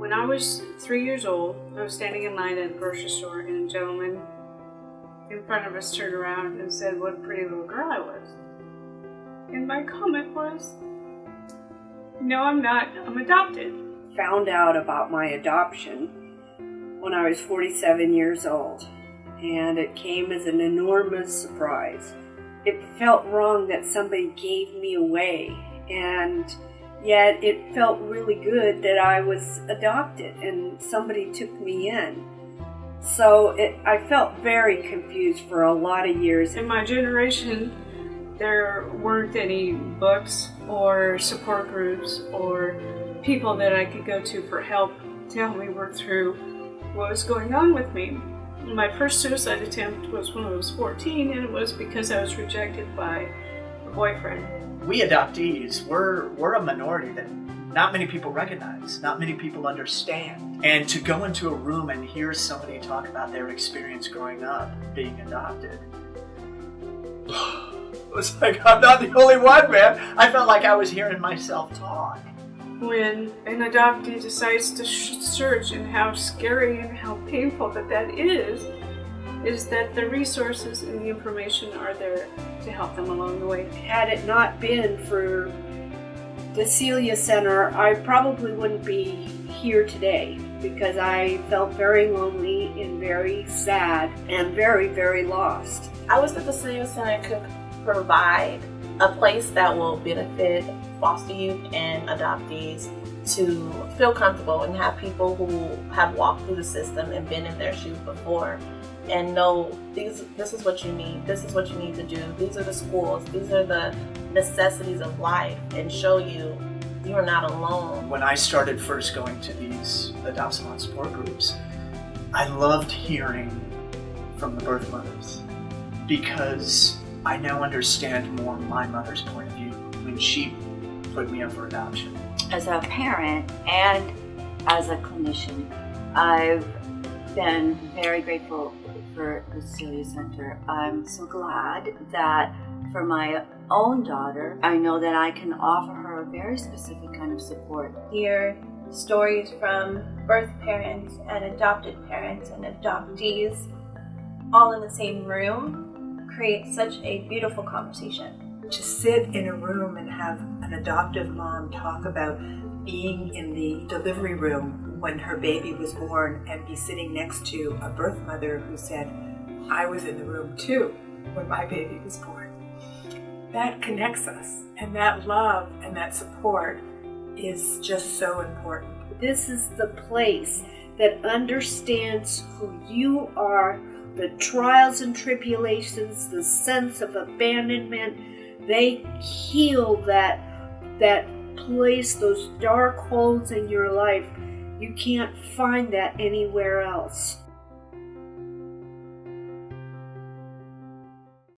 When I was 3 years old, I was standing in line at a grocery store, and a gentleman in front of us turned around and said what a pretty little girl I was. And my comment was, "No, I'm not. I'm adopted." Found out about my adoption when I was 47 years old, and it came as an enormous surprise. It felt wrong that somebody gave me away, and yet it felt really good that I was adopted and somebody took me in. So I felt very confused for a lot of years. In my generation, there weren't any books or support groups or people that I could go to for help to help me work through what was going on with me. My first suicide attempt was when I was 14, and it was because I was rejected by a boyfriend. We adoptees, we're a minority that not many people recognize, not many people understand. And to go into a room and hear somebody talk about their experience growing up being adopted, it was like, I'm not the only one, man. I felt like I was hearing myself talk. When an adoptee decides to search, and how scary and how painful that is that the resources and the information are there to help them along the way. Had it not been for the Celia Center, I probably wouldn't be here today, because I felt very lonely and very sad and very, very lost. I wish that the Celia Center could provide a place that will benefit foster youth and adoptees to feel comfortable and have people who have walked through the system and been in their shoes before and know this is what you need, this is what you need to do, these are the schools, these are the necessities of life, and show you are not alone. When I started first going to these Adopt Salon support groups, I loved hearing from the birth mothers, because I now understand more my mother's point of view when she put me up for adoption. As a parent and as a clinician, I've been very grateful for the Celia Center. I'm so glad that for my own daughter, I know that I can offer her a very specific kind of support. Hear stories from birth parents and adopted parents and adoptees all in the same room creates such a beautiful conversation. To sit in a room and have an adoptive mom talk about being in the delivery room when her baby was born and be sitting next to a birth mother who said, "I was in the room too when my baby was born." That connects us, and that love and that support is just so important. This is the place that understands who you are, the trials and tribulations, the sense of abandonment. They heal that place, those dark holes in your life. You can't find that anywhere else.